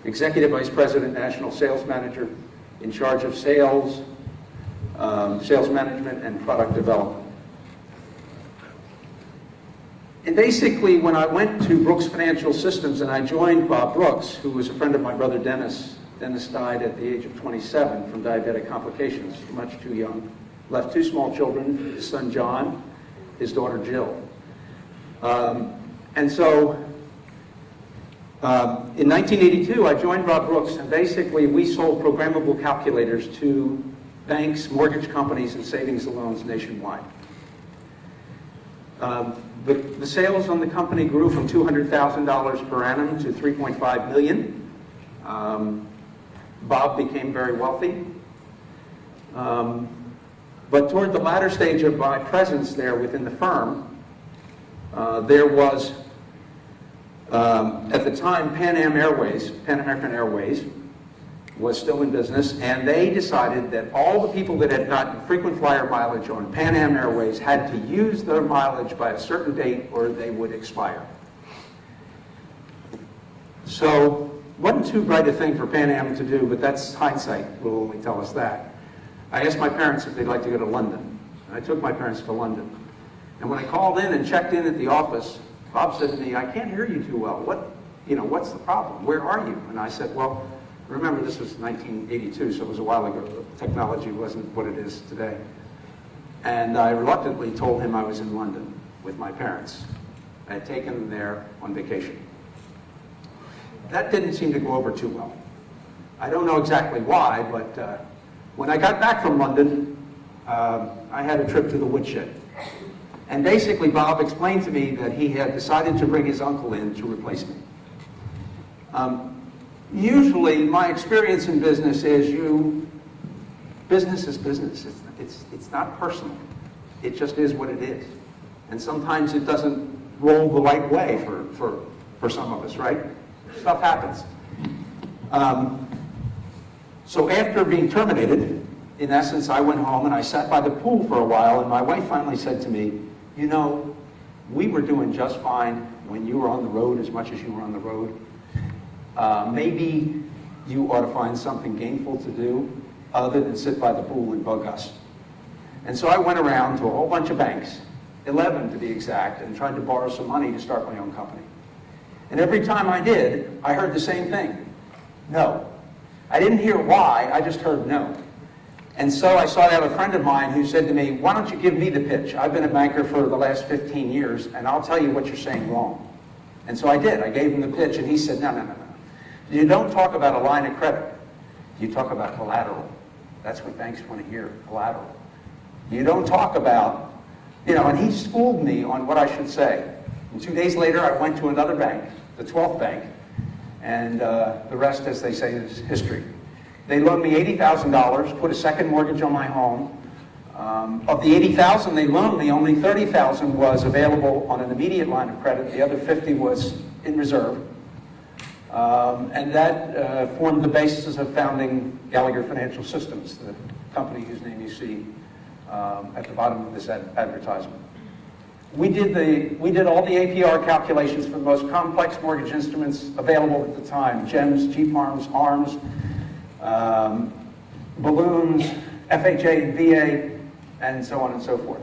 Executive Vice President, National Sales Manager, in charge of sales, sales management, and product development. And basically, when I went to Brooks Financial Systems and I joined Bob Brooks, who was a friend of my brother Dennis. Dennis died at the age of 27 from diabetic complications, much too young. Left two small children, his son John, his daughter Jill. And so in 1982, I joined Bob Brooks, and basically we sold programmable calculators to banks, mortgage companies, and savings and loans nationwide. The sales on the company grew from $200,000 per annum to $3.5 million. Bob became very wealthy. But toward the latter stage of my presence there within the firm, there was, at the time, Pan American Airways, was still in business, and they decided that all the people that had gotten frequent flyer mileage on Pan Am Airways had to use their mileage by a certain date or they would expire. So, wasn't too bright a thing for Pan Am to do, but that's hindsight will only tell us that. I asked my parents if they'd like to go to London. And I took my parents to London. And when I called in and checked in at the office, Bob said to me, "I can't hear you too well. What's the problem? Where are you?" And I said, "Well, remember, this was 1982, so it was a while ago. Technology wasn't what it is today." And I reluctantly told him I was in London with my parents. I had taken them there on vacation. That didn't seem to go over too well. I don't know exactly why, but when I got back from London, I had a trip to the woodshed. And basically, Bob explained to me that he had decided to bring his uncle in to replace me. Usually, my experience in business is business is business. It's not personal. It just is what it is. And sometimes it doesn't roll the right way for some of us, right? Stuff happens. So after being terminated, in essence, I went home and I sat by the pool for a while, and my wife finally said to me, "You know, we were doing just fine when you were on the road as much as you were on the road. Maybe you ought to find something gainful to do other than sit by the pool and bug us." And so I went around to a whole bunch of banks, 11 to be exact, and tried to borrow some money to start my own company. And every time I did, I heard the same thing: no. I didn't hear why, I just heard no. And so I sought out a friend of mine who said to me, "Why don't you give me the pitch? I've been a banker for the last 15 years, and I'll tell you what you're saying wrong." And so I did. I gave him the pitch, and he said, No. You don't talk about a line of credit. You talk about collateral. That's what banks want to hear, collateral. You don't talk about, and he schooled me on what I should say. And 2 days later, I went to another bank, the 12th bank, and the rest, as they say, is history. They loaned me $80,000, put a second mortgage on my home. Of the $80,000 they loaned me, only $30,000 was available on an immediate line of credit. The other $50,000 was in reserve. And that formed the basis of founding Gallagher Financial Systems, the company whose name you see at the bottom of this advertisement. We did all the APR calculations for the most complex mortgage instruments available at the time: GEMs, GPARMs, ARMs, balloons, FHA and VA, and so on and so forth.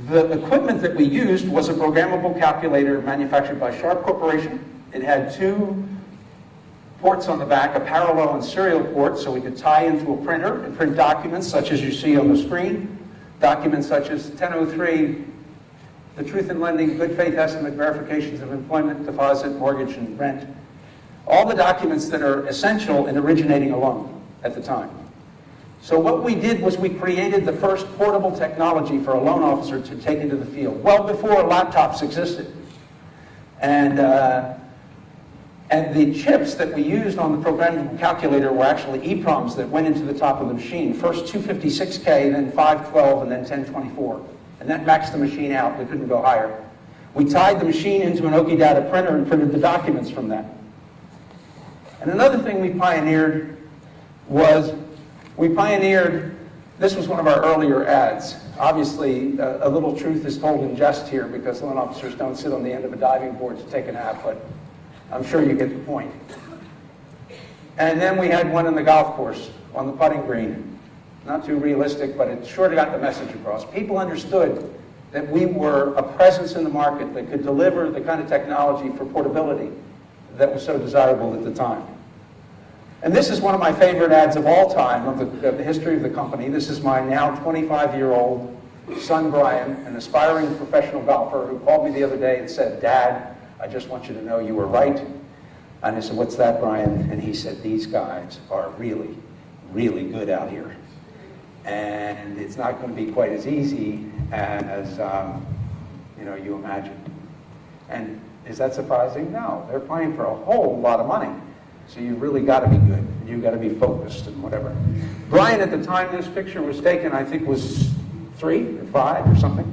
The equipment that we used was a programmable calculator manufactured by Sharp Corporation. It had 2 ports on the back, a parallel and serial port, so we could tie into a printer and print documents such as you see on the screen. Documents such as 1003, the truth in lending, good faith estimate, verifications of employment, deposit, mortgage, and rent. All the documents that are essential in originating a loan at the time. So what we did was we created the first portable technology for a loan officer to take into the field, well before laptops existed. And the chips that we used on the programmable calculator were actually EEPROMs that went into the top of the machine. First 256K, then 512, and then 1024. And that maxed the machine out. We couldn't go higher. We tied the machine into an Okidata printer and printed the documents from that. And another thing we pioneered was, this was one of our earlier ads. Obviously, a little truth is told in jest here because loan officers don't sit on the end of a diving board to take a nap, but I'm sure you get the point. And then we had one in the golf course on the putting green. Not too realistic, but it sure got the message across. People understood that we were a presence in the market that could deliver the kind of technology for portability that was so desirable at the time. And this is one of my favorite ads of all time of the history of the company. This is my now 25-year-old son, Brian, an aspiring professional golfer who called me the other day and said, "Dad, I just want you to know you were right." And I said, "What's that, Brian?" And he said, "These guys are really, really good out here. And it's not going to be quite as easy as you imagine." And is that surprising? No. They're playing for a whole lot of money. So you've really got to be good. You've got to be focused and whatever. Brian, at the time this picture was taken, I think was 3 or 5 or something.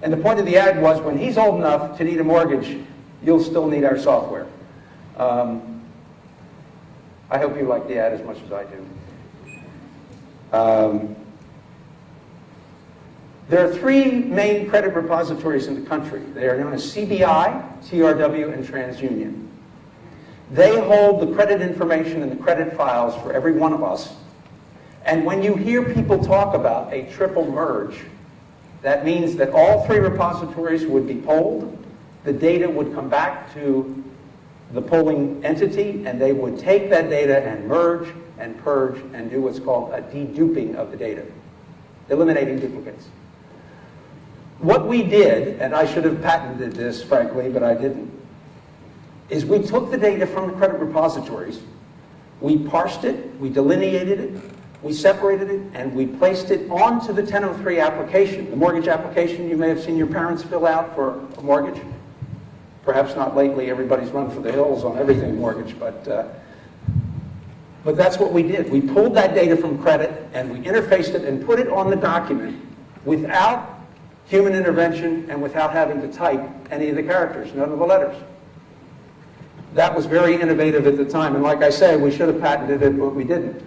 And the point of the ad was, when he's old enough to need a mortgage, you'll still need our software. I hope you like the ad as much as I do. There are 3 main credit repositories in the country. They are known as CBI, TRW, and TransUnion. They hold the credit information and the credit files for every one of us. And when you hear people talk about a triple merge, that means that all 3 repositories would be polled, the data would come back to the polling entity, and they would take that data and merge and purge and do what's called a deduping of the data, eliminating duplicates. What we did, and I should have patented this, frankly, but I didn't, is we took the data from the credit repositories, we parsed it, we delineated it, we separated it, and we placed it onto the 1003 application, the mortgage application you may have seen your parents fill out for a mortgage. Perhaps not lately, everybody's run for the hills on everything mortgage, but that's what we did. We pulled that data from credit, and we interfaced it and put it on the document without human intervention and without having to type any of the characters, none of the letters. That was very innovative at the time, and like I say, we should have patented it, but we didn't.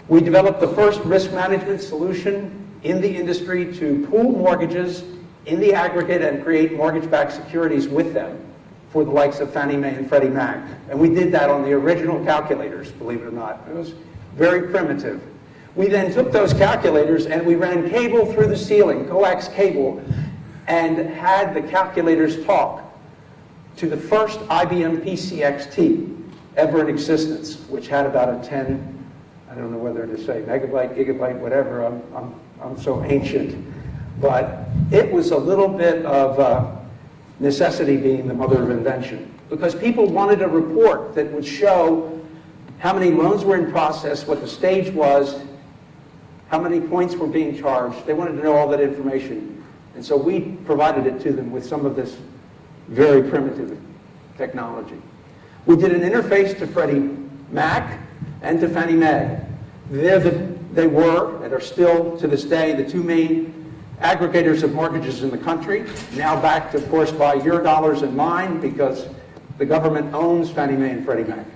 We developed the first risk management solution in the industry to pool mortgages in the aggregate and create mortgage-backed securities with them for the likes of Fannie Mae and Freddie Mac. And we did that on the original calculators, believe it or not. It was very primitive. We then took those calculators and we ran cable through the ceiling, coax cable, and had the calculators talk to the first IBM PCXT ever in existence, which had about a 10, I don't know whether to say megabyte, gigabyte, whatever, I'm so ancient. But it was a little bit of necessity being the mother of invention, because people wanted a report that would show how many loans were in process, what the stage was, how many points were being charged. They wanted to know all that information. And so we provided it to them with some of this very primitive technology. We did an interface to Freddie Mac and to Fannie Mae. They were, and are still to this day, the 2 main aggregators of mortgages in the country, now backed, of course, by your dollars and mine, because the government owns Fannie Mae and Freddie Mac.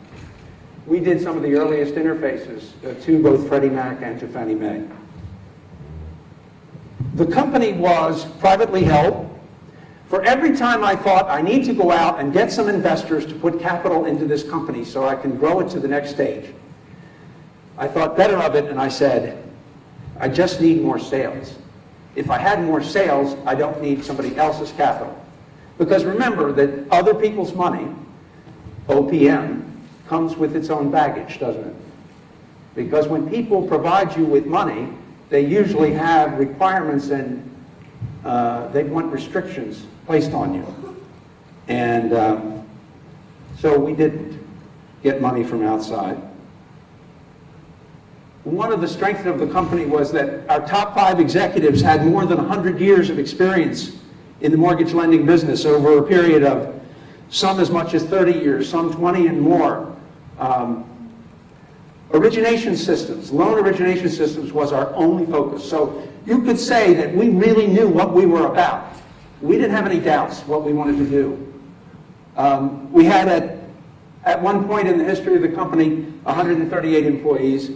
We did some of the earliest interfaces to both Freddie Mac and to Fannie Mae. The company was privately held. For every time I thought, I need to go out and get some investors to put capital into this company so I can grow it to the next stage, I thought better of it, and I said, I just need more sales. If I had more sales, I don't need somebody else's capital. Because remember that other people's money, OPM, comes with its own baggage, doesn't it? Because when people provide you with money, they usually have requirements and they want restrictions placed on you. And so we didn't get money from outside. One of the strengths of the company was that our top 5 executives had more than 100 years of experience in the mortgage lending business over a period of some as much as 30 years, some 20 and more. Origination systems, loan origination systems was our only focus. So you could say that we really knew what we were about. We didn't have any doubts what we wanted to do. We had at one point in the history of the company 138 employees.